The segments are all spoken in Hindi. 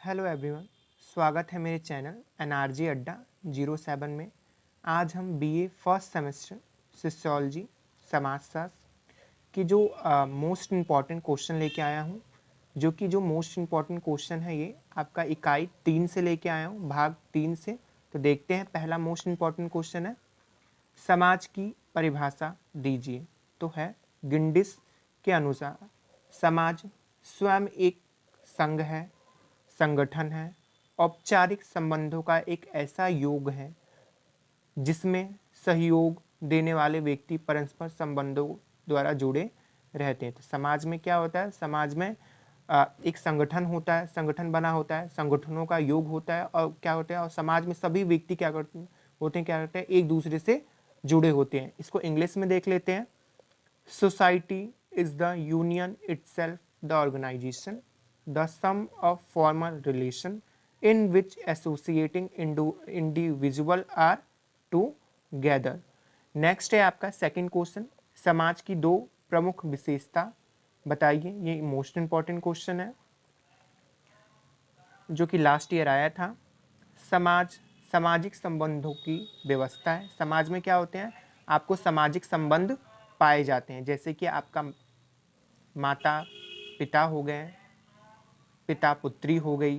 हेलो एवरीवन, स्वागत है मेरे चैनल एनआरजी अड्डा 07 में। आज हम बीए फर्स्ट सेमेस्टर सोशियोलॉजी समाजशास्त्र की जो मोस्ट इम्पॉर्टेंट क्वेश्चन लेके आया हूँ, जो कि जो मोस्ट इम्पॉर्टेंट क्वेश्चन है ये आपका इकाई 3 से लेके आया हूँ, भाग 3 से। तो देखते हैं, पहला मोस्ट इम्पॉर्टेंट क्वेश्चन है, समाज की परिभाषा दीजिए। तो है, गिंडिस के अनुसार समाज स्वयं एक संघ है, संगठन है, औपचारिक संबंधों का एक ऐसा योग है जिसमें सहयोग देने वाले व्यक्ति परस्पर संबंधों द्वारा जुड़े रहते हैं। तो समाज में क्या होता है? समाज में एक संगठन होता है, संगठन बना होता है, संगठनों का योग होता है, और क्या होता है, और समाज में सभी व्यक्ति क्या करते हैं, एक दूसरे से जुड़े होते हैं। इसको इंग्लिश में देख लेते हैं। Society is the union itself, the organisation, the sum of formal relation in which associating individual are together. Next है आपका सेकंड क्वेश्चन, समाज की दो प्रमुख विशेषता बताइए। ये मोस्ट इंपॉर्टेंट क्वेश्चन है जो कि लास्ट ईयर आया था। समाज सामाजिक संबंधों की व्यवस्था है। समाज में क्या होते हैं? आपको सामाजिक संबंध पाए जाते हैं, जैसे कि आपका माता पिता हो गए, पिता पुत्री हो गई,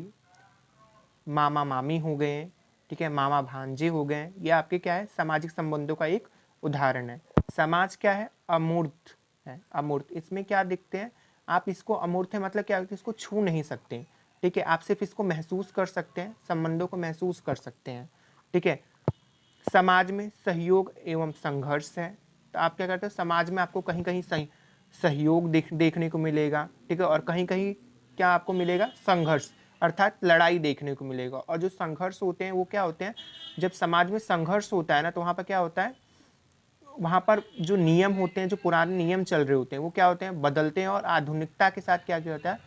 मामा मामी हो गए, ठीक है, मामा भांजे हो गए। ये आपके क्या है? सामाजिक संबंधों का एक उदाहरण है। समाज क्या है? अमूर्त है। अमूर्त, इसमें क्या दिखते हैं? आप इसको अमूर्त है मतलब क्या? इसको छू नहीं सकते, ठीक है, आप सिर्फ इसको महसूस कर सकते हैं, संबंधों को महसूस कर सकते हैं, ठीक है। समाज में सहयोग एवं संघर्ष है। तो आप क्या करते हो? समाज में आपको कहीं कहीं सहयोग देखने को मिलेगा, ठीक है, और कहीं कहीं क्या आपको मिलेगा? संघर्ष, अर्थात लड़ाई देखने को मिलेगा। और जो संघर्ष होते हैं वो क्या होते हैं? जब समाज में संघर्ष होता है ना, तो वहाँ पर क्या होता है? वहाँ पर जो नियम होते हैं, जो पुराने नियम चल रहे होते हैं, वो क्या होते हैं? बदलते हैं, और आधुनिकता के साथ क्या होता है?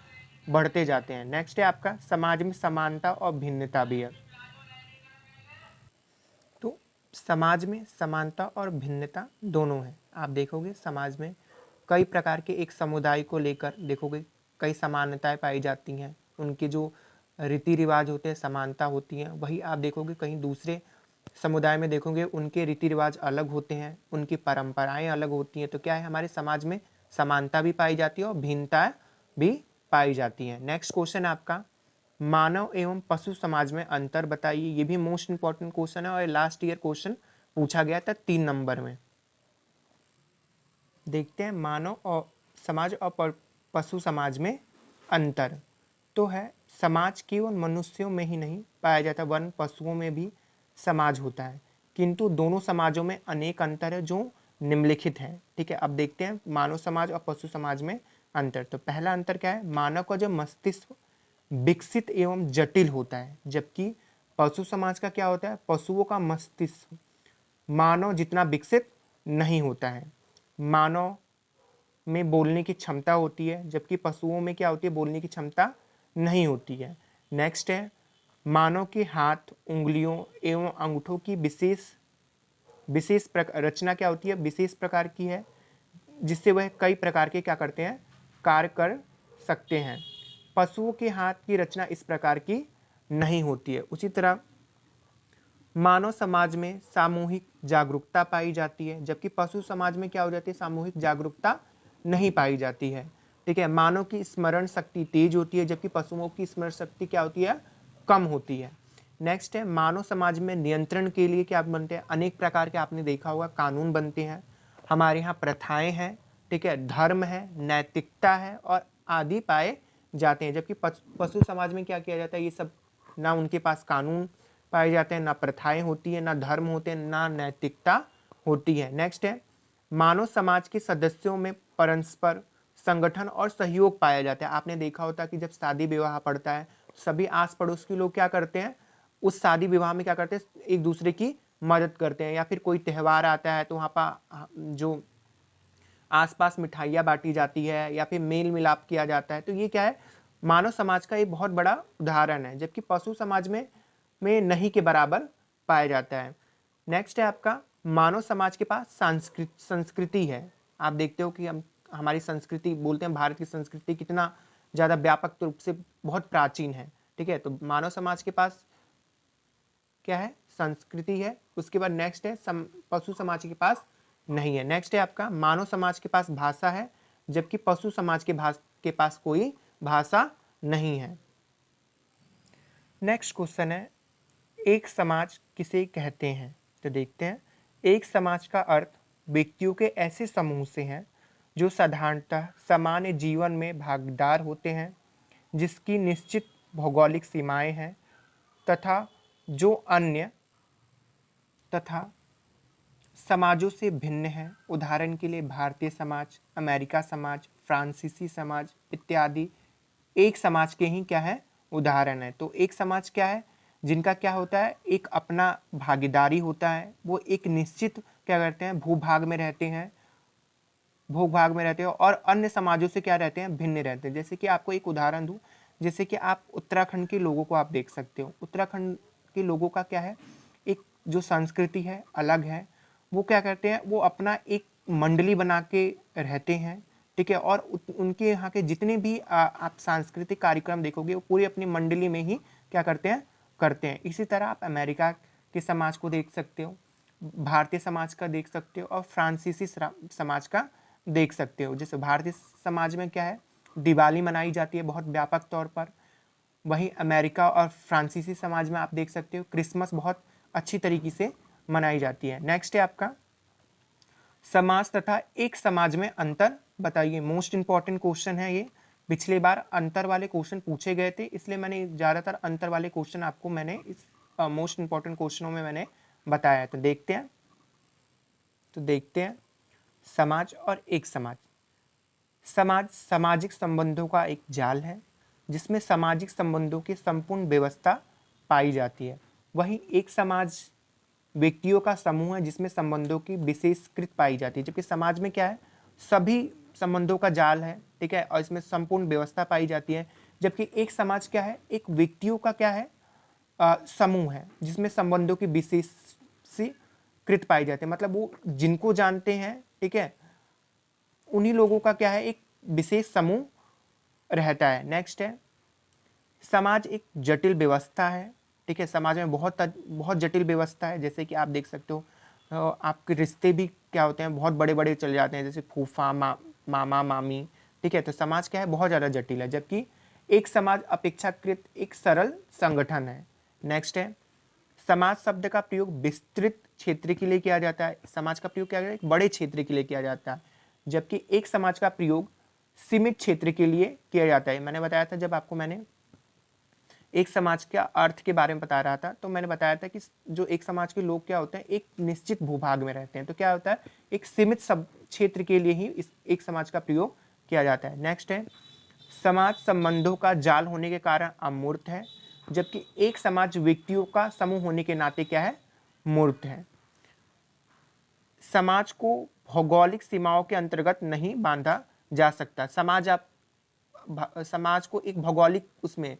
बढ़ते जाते हैं। नेक्स्ट है आपका, समाज में समानता और भिन्नता भी है। तो समाज में समानता और भिन्नता दोनों है। आप देखोगे समाज में कई प्रकार के एक समुदाय को लेकर देखोगे कई समानताएं पाई जाती हैं, उनके जो रीति रिवाज होते हैं समानता होती है। वही आप देखोगे कहीं दूसरे समुदाय में देखोगे उनके रीति रिवाज अलग होते हैं, उनकी परंपराएं अलग होती हैं। तो क्या है, हमारे समाज में समानता भी पाई जाती है और भिन्नता भी पाई जाती है। नेक्स्ट क्वेश्चन आपका, मानव एवं पशु समाज में अंतर बताइए। ये भी मोस्ट इंपॉर्टेंट क्वेश्चन है और लास्ट ईयर क्वेश्चन पूछा गया था 3 नंबर में। देखते हैं, मानव और समाज और पशु समाज में अंतर। तो है, समाज केवल मनुष्यों में ही नहीं पाया जाता, वन पशुओं में भी समाज होता है, किंतु दोनों समाजों में अनेक अंतर है जो निम्नलिखित है, ठीक है। अब देखते हैं मानव समाज और पशु समाज में अंतर। तो पहला अंतर क्या है? मानव का जो मस्तिष्क विकसित एवं जटिल होता है, जबकि पशु समाज का क्या होता है? पशुओं का मस्तिष्क मानव जितना विकसित नहीं होता है। मानव में बोलने की क्षमता होती है, जबकि पशुओं में क्या होती है? बोलने की क्षमता नहीं होती है। नेक्स्ट है, मानव के हाथ, उंगलियों एवं अंगूठों की विशेष रचना क्या होती है? विशेष प्रकार की है, जिससे वह कई प्रकार के क्या करते हैं? कार्य कर सकते हैं। पशुओं के हाथ की रचना इस प्रकार की नहीं होती है। उसी तरह मानव समाज में सामूहिक जागरूकता पाई जाती है, जबकि पशु समाज में क्या हो जाती है? सामूहिक जागरूकता नहीं पाई जाती है, ठीक है। मानव की स्मरण शक्ति तेज होती है, जबकि पशुओं की स्मरण शक्ति क्या होती है? कम होती है। नेक्स्ट है, मानव समाज में नियंत्रण के लिए क्या बनते हैं? अनेक प्रकार के आपने देखा होगा कानून बनते हैं। हमारे यहाँ प्रथाएं हैं, ठीक है, धर्म है, नैतिकता है और आदि पाए जाते हैं। जबकि पशु समाज में क्या किया जाता है? ये सब ना उनके पास कानून पाए जाते हैं, ना प्रथाएं होती है, ना धर्म होते हैं, ना नैतिकता होती है। नेक्स्ट है, मानव समाज के सदस्यों में परस्पर संगठन और सहयोग पाया जाता है। आपने देखा होता कि जब शादी विवाह पड़ता है, सभी आस पड़ोस के लोग क्या करते हैं? उस शादी विवाह में क्या करते हैं? एक दूसरे की मदद करते हैं। या फिर कोई त्यौहार आता है तो वहाँ पर जो आसपास मिठाइयाँ बांटी जाती है या फिर मेल मिलाप किया जाता है। तो ये क्या है? मानव समाज का एक बहुत बड़ा उदाहरण है, जबकि पशु समाज में नहीं के बराबर पाया जाता है। नेक्स्ट है आपका, मानव समाज के पास संस्कृति है। आप देखते हो कि हम हमारी संस्कृति बोलते हैं, भारत की संस्कृति कितना ज़्यादा व्यापक रूप से बहुत प्राचीन है, ठीक है, तो मानव समाज के पास क्या है, संस्कृति है। उसके बाद नेक्स्ट है पशु समाज के पास नहीं है। नेक्स्ट है आपका मानव समाज के पास भाषा है, जबकि पशु समाज के पास कोई भाषा नहीं है। नेक्स्ट क्वेश्चन है, एक समाज किसे कहते हैं? तो देखते हैं, एक समाज का अर्थ व्यक्तियों के ऐसे समूह से है जो साधारणतः सामान्य जीवन में भागीदार होते हैं, जिसकी निश्चित भौगोलिक सीमाएं हैं तथा जो अन्य समाजों से भिन्न है। उदाहरण के लिए भारतीय समाज, अमेरिका समाज, फ्रांसीसी समाज इत्यादि एक समाज के ही क्या है, उदाहरण है। तो एक समाज क्या है, जिनका क्या होता है, एक अपना भागीदारी होता है, वो एक निश्चित क्या करते हैं, भूभाग में रहते हैं, और अन्य समाजों से क्या रहते हैं, भिन्न रहते हैं। जैसे कि आपको एक उदाहरण दूं, जैसे कि आप उत्तराखंड के लोगों को आप देख सकते हो। उत्तराखंड के लोगों का क्या है, एक जो संस्कृति है अलग है। वो क्या करते हैं, वो अपना एक मंडली बना के रहते हैं, ठीक है, और उनके यहाँ के जितने भी आप सांस्कृतिक कार्यक्रम देखोगे वो पूरी अपनी मंडली में ही क्या करते हैं। इसी तरह आप अमेरिका के समाज को देख सकते हो, भारतीय समाज का देख सकते हो, और फ्रांसीसी समाज का देख सकते हो। जैसे भारतीय समाज में क्या है, दिवाली मनाई जाती है बहुत व्यापक तौर पर। वहीं अमेरिका और फ्रांसीसी समाज में आप देख सकते हो क्रिसमस बहुत अच्छी तरीके से मनाई जाती है। नेक्स्ट है आपका समाज तथा एक समाज में अंतर बताइए। मोस्ट इंपॉर्टेंट क्वेश्चन है ये। पिछले बार अंतर वाले क्वेश्चन पूछे गए थे, इसलिए मैंने ज़्यादातर अंतर वाले क्वेश्चन आपको मैंने इस मोस्ट इंपॉर्टेंट क्वेश्चनों में मैंने बताया। तो देखते हैं समाज और एक समाज। समाज सामाजिक संबंधों का एक जाल है जिसमें सामाजिक संबंधों की संपूर्ण व्यवस्था पाई जाती है। वहीं एक समाज व्यक्तियों का समूह है जिसमें संबंधों की विशेषकृत पाई जाती है। जबकि समाज में क्या है, सभी संबंधों का जाल है, ठीक है, और इसमें संपूर्ण व्यवस्था पाई जाती है। जबकि एक समाज क्या है, एक व्यक्तियों का क्या है, समूह है जिसमें संबंधों की विशेषीकृत पाई जाती है। मतलब वो जिनको जानते हैं, ठीक है, उन्हीं लोगों का क्या है, एक विशेष समूह रहता है। नेक्स्ट है समाज एक जटिल व्यवस्था है, ठीक है, समाज में बहुत जटिल व्यवस्था है। जैसे कि आप देख सकते हो आपके रिश्ते भी क्या होते हैं, बहुत बड़े बड़े चले जाते हैं, जैसे फूफा मामा मामी, ठीक है। तो समाज क्या है, बहुत ज़्यादा जटिल है, जबकि एक समाज अपेक्षाकृत एक सरल संगठन है। नेक्स्ट है समाज शब्द का प्रयोग विस्तृत क्षेत्र के लिए किया जाता है। समाज का प्रयोग क्या है, एक बड़े क्षेत्र के लिए किया जाता है, जबकि एक समाज का प्रयोग सीमित क्षेत्र के लिए किया जाता है। मैंने बताया था, जब आपको मैंने एक समाज के अर्थ के बारे में बता रहा था, तो मैंने बताया था कि जो एक समाज के लोग क्या होते हैं, एक निश्चित भूभाग में रहते हैं। तो क्या होता है, एक सीमित सब क्षेत्र के लिए ही इस एक समाज का प्रयोग किया जाता है। नेक्स्ट है समाज संबंधों का जाल होने के कारण अमूर्त है, जबकि एक समाज व्यक्तियों का समूह होने के नाते क्या है, मूर्त है। समाज को भौगोलिक सीमाओं के अंतर्गत नहीं बांधा जा सकता। समाज को एक भौगोलिक उसमें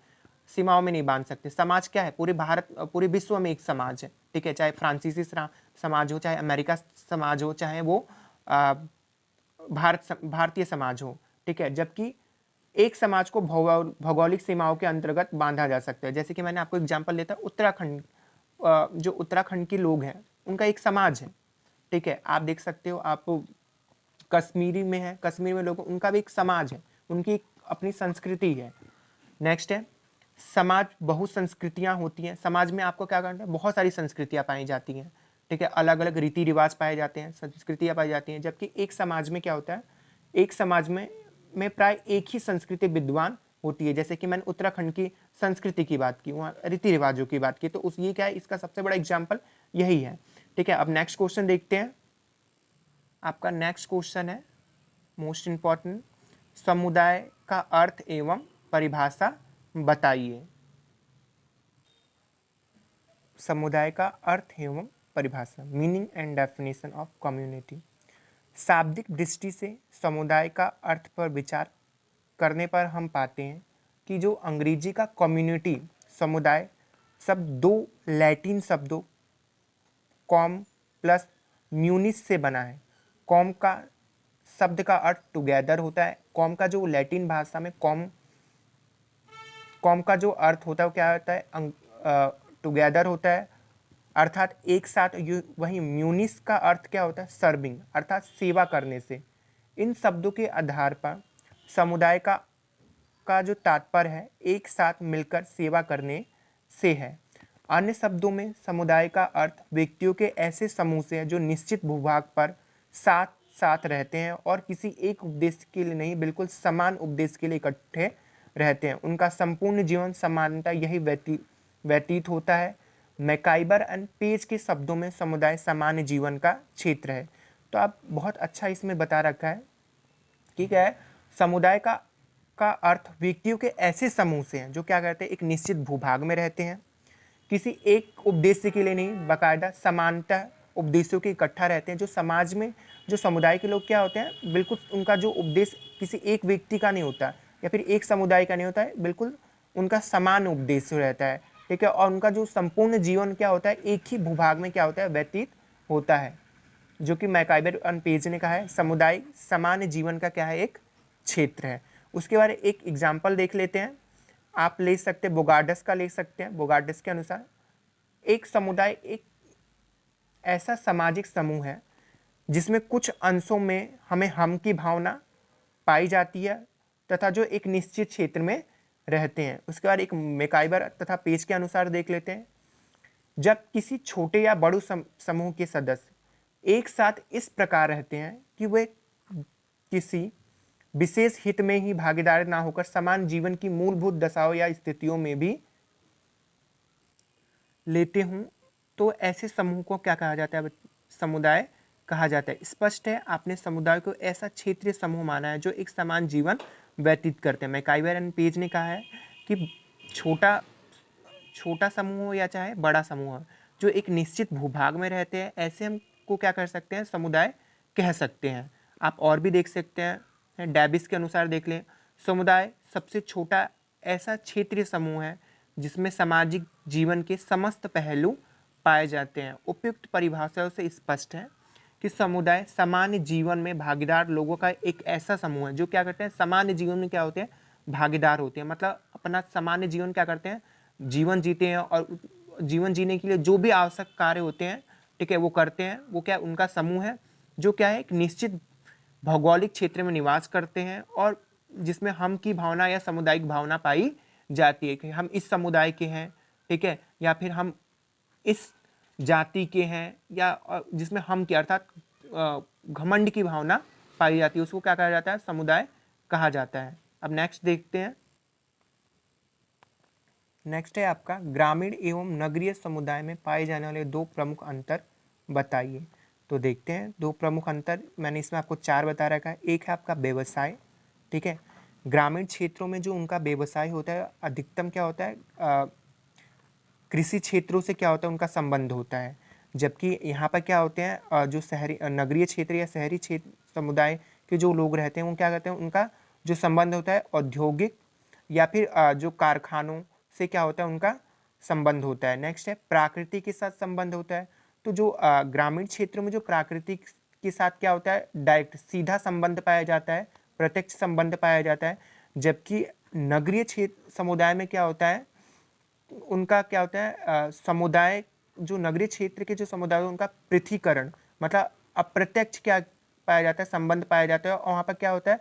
सीमाओं में नहीं बांध सकते। समाज क्या है, पूरे विश्व में एक समाज है, ठीक है, चाहे फ्रांसीसी समाज हो, चाहे अमेरिका समाज हो, चाहे वो भारतीय समाज हो, ठीक है। जबकि एक समाज को भौगोलिक सीमाओं के अंतर्गत बांधा जा सकता है। जैसे कि मैंने आपको एग्जांपल लेता उत्तराखंड, जो उत्तराखंड के लोग हैं उनका एक समाज है, ठीक है। आप देख सकते हो, आप कश्मीरी में है, कश्मीर में लोग, उनका भी एक समाज है, उनकी अपनी संस्कृति है। नेक्स्ट है समाज बहुत संस्कृतियां होती हैं। समाज में आपको क्या करना है, बहुत सारी संस्कृतियां पाई जाती हैं, ठीक है, अलग अलग रीति रिवाज पाए जाते हैं, संस्कृतियां पाई जाती हैं। जबकि एक समाज में क्या होता है, एक समाज में प्राय एक ही संस्कृति विद्वान होती है। जैसे कि मैंने उत्तराखंड की संस्कृति की बात की, वहाँ रीति रिवाजों की बात की, तो उस ये क्या है, इसका सबसे बड़ा एग्जाम्पल यही है, ठीक है। अब नेक्स्ट क्वेश्चन देखते हैं। आपका नेक्स्ट क्वेश्चन है मोस्ट इंपॉर्टेंट, समुदाय का अर्थ एवं परिभाषा बताइए। समुदाय का अर्थ एवं परिभाषा, meaning and definition of community. शाब्दिक दृष्टि से समुदाय का अर्थ पर विचार करने पर हम पाते हैं कि जो अंग्रेजी का कम्युनिटी समुदाय शब्द दो लैटिन शब्दों कॉम प्लस म्यूनिस से बना है। कॉम का शब्द का अर्थ टुगेदर होता है। कॉम का जो लैटिन भाषा में कॉम कॉम का जो अर्थ होता है वो क्या होता है, टुगेदर होता है, अर्थात एक साथ। वहीं म्यूनिस का अर्थ क्या होता है, सर्विंग, अर्थात सेवा करने से। इन शब्दों के आधार पर समुदाय का जो तात्पर्य है एक साथ मिलकर सेवा करने से है। अन्य शब्दों में समुदाय का अर्थ व्यक्तियों के ऐसे समूह से है जो निश्चित भूभाग पर साथ साथ रहते हैं और किसी एक उद्देश्य के लिए नहीं, बिल्कुल समान उद्देश्य के लिए इकट्ठे रहते हैं। उनका संपूर्ण जीवन समानता यही व्यतीत होता है। मैकाइबर एंड पेज के शब्दों में समुदाय सामान्य जीवन का क्षेत्र है। तो आप बहुत अच्छा इसमें बता रखा है कि क्या है, समुदाय का अर्थ व्यक्तियों के ऐसे समूह से हैं जो क्या करते हैं, एक निश्चित भूभाग में रहते हैं, किसी एक उद्देश्य के लिए नहीं, बाकायदा समानता उपदेशों के इकट्ठा रहते हैं। जो समाज में जो समुदाय के लोग क्या होते हैं, बिल्कुल उनका जो उपदेश किसी एक व्यक्ति का नहीं होता या फिर एक समुदाय का नहीं होता है, बिल्कुल उनका समान उपदेश रहता है, ठीक है। और उनका जो संपूर्ण जीवन क्या होता है, एक ही भूभाग में क्या होता है, व्यतीत होता है। जो कि मैकाइबर एंड पेज ने कहा है, समुदाय सामान्य जीवन का क्या है, एक क्षेत्र है। उसके बाद एक एग्जाम्पल देख लेते हैं, आप ले सकते हैं बोगार्डस का ले सकते हैं। बोगार्डस के अनुसार एक समुदाय एक ऐसा सामाजिक समूह है जिसमें कुछ अंशों में हमें हम की भावना पाई जाती है तथा जो एक निश्चित क्षेत्र में रहते हैं। उसके बाद एक मैकाइबर तथा पेज के अनुसार देख लेते हैं, जब किसी छोटे या बड़े समूह के सदस्य एक साथ इस प्रकार रहते हैं कि वे किसी विशेष हित में ही भागीदार ना होकर समान जीवन की मूलभूत दशाओं या स्थितियों में भी लेते हों, तो ऐसे समूह को क्या कहा जाता है, समुदाय कहा जाता है। स्पष्ट है, आपने समुदाय को ऐसा क्षेत्रीय समूह माना है जो एक समान जीवन व्यतीत करते हैं। मैकाइबर एंड पेज ने कहा है कि छोटा समूह हो या चाहे बड़ा समूह हो, जो एक निश्चित भूभाग में रहते हैं, ऐसे हमको क्या कर सकते हैं, समुदाय कह सकते हैं। आप और भी देख सकते हैं, डेविस के अनुसार देख लें, समुदाय सबसे छोटा ऐसा क्षेत्रीय समूह है जिसमें सामाजिक जीवन के समस्त पहलू पाए जाते हैं। उपयुक्त परिभाषाओं से स्पष्ट है कि समुदाय सामान्य जीवन में भागीदार लोगों का एक ऐसा समूह है जो क्या करते हैं, सामान्य जीवन में क्या होते हैं, भागीदार होते हैं। मतलब अपना सामान्य जीवन क्या करते हैं, जीवन जीते हैं, और जीवन जीने के लिए जो भी आवश्यक कार्य होते हैं, ठीक है, वो करते हैं। वो क्या, उनका समूह है जो क्या है, एक निश्चित भौगोलिक क्षेत्र में निवास करते हैं और जिसमें हम की भावना या सामुदायिक भावना पाई जाती है कि हम इस समुदाय के हैं, ठीक है, या फिर हम इस जाति के हैं, या जिसमें हम के अर्थात घमंड की भावना पाई जाती है, उसको क्या कहा जाता है, समुदाय कहा जाता है। अब नेक्स्ट देखते हैं, नेक्स्ट है आपका ग्रामीण एवं नगरीय समुदाय में पाए जाने वाले दो प्रमुख अंतर बताइए। तो देखते हैं दो प्रमुख अंतर, मैंने इसमें आपको 4 बता रखा है। एक है आपका व्यवसाय, ठीक है। ग्रामीण क्षेत्रों में जो उनका व्यवसाय होता है अधिकतम क्या होता है, कृषि क्षेत्रों से क्या होता है, उनका संबंध होता है। जबकि यहाँ पर क्या होते हैं, जो शहरी नगरीय क्षेत्र या शहरी क्षेत्र समुदाय के जो लोग रहते हैं वो क्या करते हैं, उनका जो संबंध होता है औद्योगिक या फिर जो कारखानों से क्या होता है, उनका संबंध होता है। नेक्स्ट है प्रकृति के साथ संबंध होता है। तो जो ग्रामीण क्षेत्रों में जो प्रकृति के साथ क्या होता है, डायरेक्ट सीधा संबंध पाया जाता है, प्रत्यक्ष संबंध पाया जाता है। जबकि नगरीय क्षेत्र समुदाय में क्या होता है, उनका क्या होता है, समुदाय जो नगरीय क्षेत्र के जो समुदाय उनका पृथ्वीकरण, मतलब अप्रत्यक्ष क्या पाया जाता है, संबंध पाया जाता है। और वहाँ पर क्या होता है,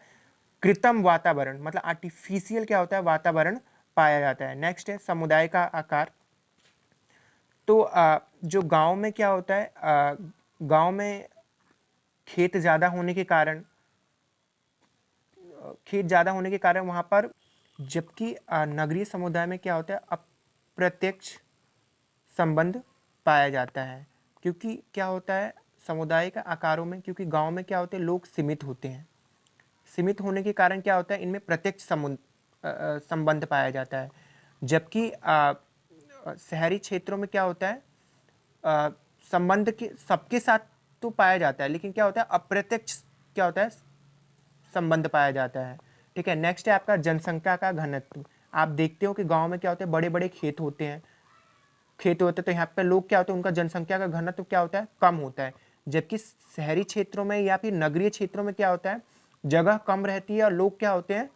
कृत्रिम वातावरण, मतलब आर्टिफिशियल क्या होता है, वातावरण पाया जाता है। नेक्स्ट है समुदाय का आकार। तो जो गांव में क्या होता है, गांव में खेत ज़्यादा होने के कारण वहाँ पर, जबकि नगरीय समुदाय में क्या होता है, अप्रत्यक्ष संबंध पाया जाता है। क्योंकि क्या होता है, समुदाय का आकारों में, क्योंकि गांव में क्या होते हैं, लोग सीमित होते हैं, सीमित होने के कारण क्या होता है, इनमें प्रत्यक्ष संबंध पाया जाता है। जबकि शहरी क्षेत्रों में क्या होता है, संबंध के सबके साथ तो पाया जाता है, लेकिन क्या होता है, अप्रत्यक्ष क्या होता है, संबंध पाया जाता है। ठीक है। नेक्स्ट है आपका जनसंख्या का घनत्व। आप देखते हो कि गांव में क्या होते हैं, बड़े बड़े खेत होते हैं, तो यहाँ पे लोग क्या होते हैं, उनका जनसंख्या का घनत्व क्या होता है, कम होता है। जबकि शहरी क्षेत्रों में या फिर नगरीय क्षेत्रों में क्या होता है, जगह कम रहती है और लोग क्या होते हैं,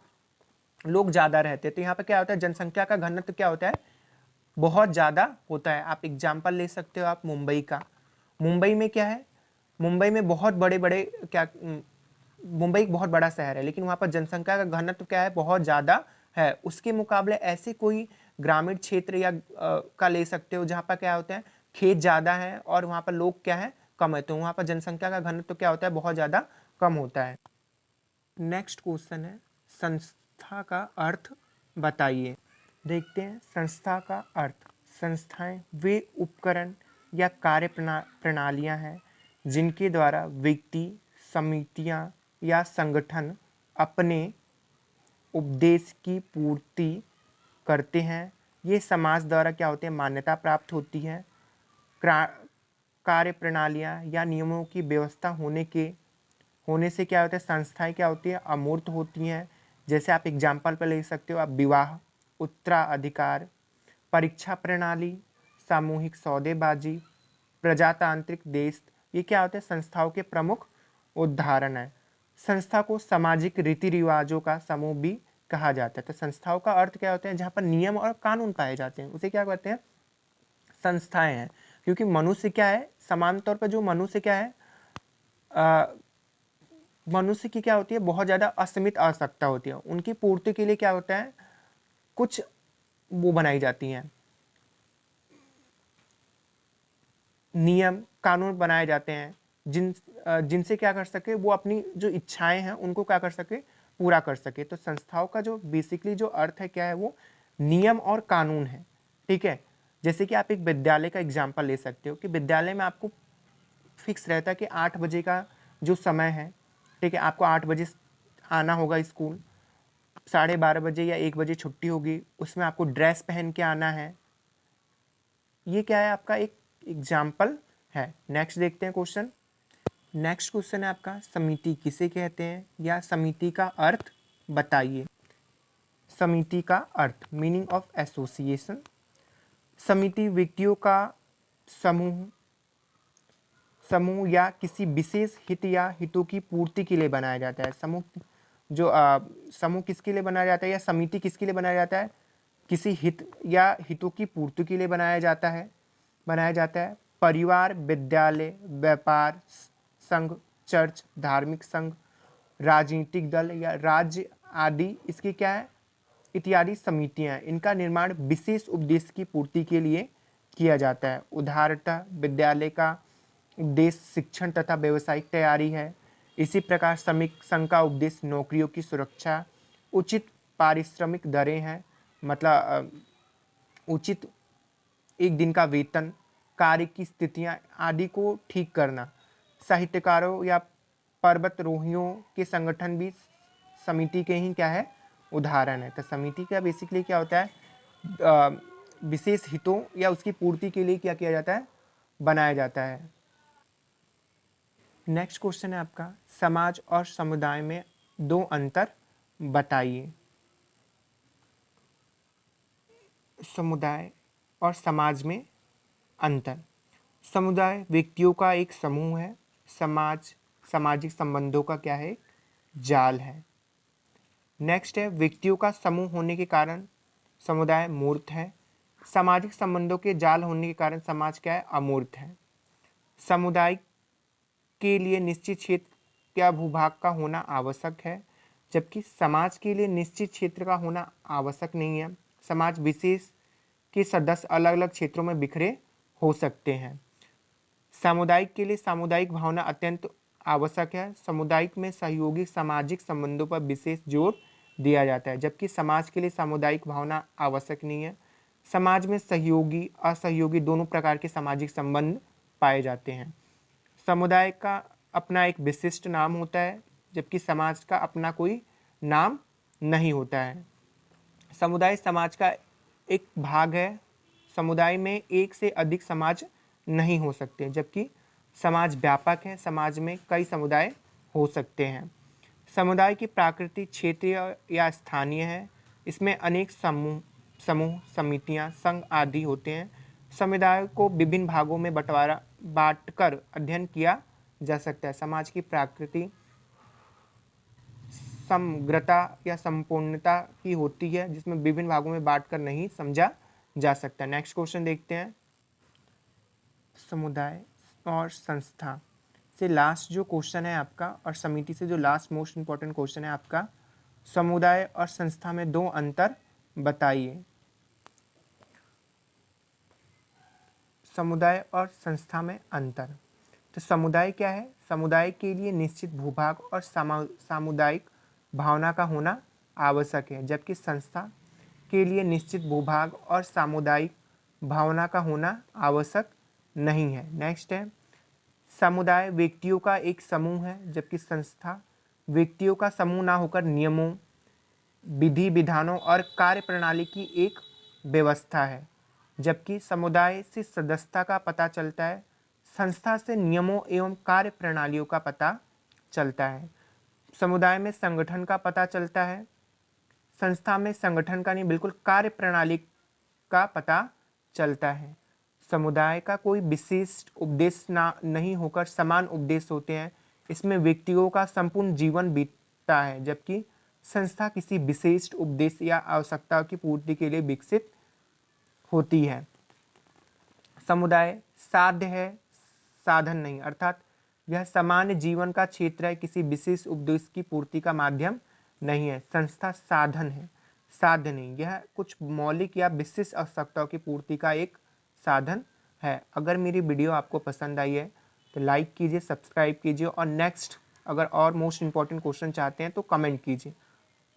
लोग ज़्यादा रहते हैं, तो यहाँ पे क्या होता है, जनसंख्या का घनत्व क्या होता है, बहुत ज़्यादा होता है। आप एग्जाम्पल ले सकते हो आप मुंबई का। मुंबई में क्या है, मुंबई में बहुत बड़े बड़े क्या, मुंबई एक बहुत बड़ा शहर है, लेकिन वहाँ पर जनसंख्या का घनत्व क्या है, बहुत ज़्यादा है। उसके मुकाबले ऐसे कोई ग्रामीण क्षेत्र या का ले सकते हो जहाँ पर क्या होता है, खेत ज़्यादा है और वहाँ पर लोग क्या है, कम है, तो वहाँ पर जनसंख्या का घनत्व क्या होता है, बहुत ज़्यादा कम होता है। नेक्स्ट क्वेश्चन है, संस्था का अर्थ बताइए। देखते हैं संस्था का अर्थ। संस्थाएं वे उपकरण या कार्य प्रणालियां हैं जिनके द्वारा व्यक्ति, समितियां या संगठन अपने उद्देश्य की पूर्ति करते हैं। ये समाज द्वारा क्या होते हैं, मान्यता प्राप्त होती है। कार्य प्रणालियां या नियमों की व्यवस्था होने से क्या होता है, संस्थाएं क्या होती है, अमूर्त होती हैं। जैसे आप एग्जाम्पल पर ले सकते हो, आप विवाह, उत्तराधिकार, परीक्षा प्रणाली, सामूहिक सौदेबाजी, प्रजातांत्रिक देश, ये क्या होते हैं, संस्थाओं के प्रमुख उदाहरण है। संस्था को सामाजिक रीति रिवाजों का समूह भी कहा जाता है। तो संस्थाओं का अर्थ क्या होते हैं, जहाँ पर नियम और कानून पाए जाते हैं, उसे क्या कहते हैं, संस्थाएं हैं। क्योंकि मनुष्य क्या है, समान तौर पर जो मनुष्य क्या है, मनुष्य की क्या होती है, बहुत ज़्यादा असीमित आवश्यकता होती है, उनकी पूर्ति के लिए क्या होता है, कुछ वो बनाई जाती हैं, नियम कानून बनाए जाते हैं, जिनसे क्या कर सके, वो अपनी जो इच्छाएं हैं उनको क्या कर सके, पूरा कर सके। तो संस्थाओं का जो बेसिकली जो अर्थ है क्या है, वो नियम और कानून है। ठीक है, जैसे कि आप एक विद्यालय का एग्जाम्पल ले सकते हो कि विद्यालय में आपको फिक्स रहता है कि 8 बजे का जो समय है, ठीक है, आपको 8 बजे आना होगा स्कूल, 12:30 बजे या 1 बजे छुट्टी होगी, उसमें आपको ड्रेस पहन के आना है। ये क्या है, आपका एक एग्जाम्पल है। नेक्स्ट देखते हैं क्वेश्चन। नेक्स्ट क्वेश्चन है आपका, समिति किसे कहते हैं या समिति का अर्थ बताइए। समिति का अर्थ, मीनिंग ऑफ एसोसिएशन। समिति व्यक्तियों का समूह समूह या किसी विशेष हित या हितों की पूर्ति के लिए बनाया जाता है। समूह किसके लिए बनाया जाता है या समिति किसके लिए बनाया जाता है, किसी हित या हितों की पूर्ति के लिए बनाया जाता है। परिवार, विद्यालय, व्यापार संघ, चर्च, धार्मिक संघ, राजनीतिक दल या राज्य आदि इसकी क्या है, इत्यादि समितियां, इनका निर्माण विशेष उद्देश्य की पूर्ति के लिए किया जाता है। उदाहरणतः विद्यालय का उद्देश्य शिक्षण तथा व्यवसायिक तैयारी है। इसी प्रकार श्रमिक संघ का उद्देश्य नौकरियों की सुरक्षा, उचित पारिश्रमिक दरें हैं, मतलब उचित एक दिन का वेतन, कार्य की स्थितियां आदि को ठीक करना। साहित्यकारों या पर्वतारोहियों के संगठन भी समिति के ही क्या है, उदाहरण है। तो समिति का बेसिकली क्या होता है, विशेष हितों या उसकी पूर्ति के लिए क्या किया जाता है, बनाया जाता है। नेक्स्ट क्वेश्चन है आपका, समाज और समुदाय में दो अंतर बताइए। समुदाय और समाज में अंतर। समुदाय व्यक्तियों का एक समूह है, सामाजिक संबंधों का क्या है, जाल है। नेक्स्ट है, व्यक्तियों का समूह होने के कारण समुदाय मूर्त है, सामाजिक संबंधों के जाल होने के कारण समाज क्या है, अमूर्त है। समुदाय के लिए निश्चित क्षेत्र या भूभाग का होना आवश्यक है, जबकि समाज के लिए निश्चित क्षेत्र का होना आवश्यक नहीं है। समाज विशेष के सदस्य अलग अलग क्षेत्रों में बिखरे हो सकते हैं। सामुदायिक के लिए सामुदायिक भावना अत्यंत आवश्यक है। सामुदायिक में सहयोगी सामाजिक संबंधों पर विशेष जोर दिया जाता है, जबकि समाज के लिए सामुदायिक भावना आवश्यक नहीं है। समाज में सहयोगी असहयोगी दोनों प्रकार के सामाजिक संबंध पाए जाते हैं। समुदाय का अपना एक विशिष्ट नाम होता है, जबकि समाज का अपना कोई नाम नहीं होता है। समुदाय समाज का एक भाग है। समुदाय में एक से अधिक समाज नहीं हो सकते, जबकि समाज व्यापक है, समाज में कई समुदाय हो सकते हैं। समुदाय की प्रकृति क्षेत्रीय या स्थानीय है, इसमें अनेक समूह, समितियां, संघ आदि होते हैं। समुदाय को विभिन्न भागों में बांटकर अध्ययन किया जा सकता है। समाज की प्रकृति समग्रता या संपूर्णता की होती है, जिसमें विभिन्न भागों में बांटकर नहीं समझा जा सकता। नेक्स्ट क्वेश्चन देखते हैं। समुदाय और संस्था से लास्ट जो क्वेश्चन है आपका, और समिति से जो लास्ट मोस्ट इंपॉर्टेंट क्वेश्चन है आपका, समुदाय और संस्था में दो अंतर बताइए। समुदाय और संस्था में अंतर। तो समुदाय क्या है? समुदाय के लिए निश्चित भूभाग और सामुदायिक भावना का होना आवश्यक है, जबकि संस्था के लिए निश्चित भूभाग और सामुदायिक भावना का होना आवश्यक नहीं है। नेक्स्ट है, समुदाय व्यक्तियों का एक समूह है, जबकि संस्था व्यक्तियों का समूह ना होकर नियमों, विधि विधानों और कार्य प्रणाली की एक व्यवस्था है। जबकि समुदाय से सदस्यता का पता चलता है, संस्था से नियमों एवं कार्य प्रणालियों का पता चलता है। समुदाय में संगठन का पता चलता है, संस्था में संगठन का नहीं बिल्कुल कार्य प्रणाली का पता चलता है। समुदाय का कोई विशिष्ट उपदेश नहीं होकर समान उपदेश होते हैं, इसमें व्यक्तियों का संपूर्ण जीवन बीतता है, जबकि संस्था किसी विशिष्ट उपदेश या आवश्यकता की पूर्ति के लिए विकसित होती है। समुदाय साध्य है, साधन नहीं, अर्थात यह सामान्य जीवन का क्षेत्र है, किसी विशेष उद्देश्य की पूर्ति का माध्यम नहीं है। संस्था साधन है, साध्य नहीं, यह कुछ मौलिक या विशिष्ट आवश्यकताओं की पूर्ति का एक साधन है। अगर मेरी वीडियो आपको पसंद आई है तो लाइक कीजिए, सब्सक्राइब कीजिए, और नेक्स्ट अगर और मोस्ट इम्पॉर्टेंट क्वेश्चन चाहते हैं तो कमेंट कीजिए।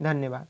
धन्यवाद।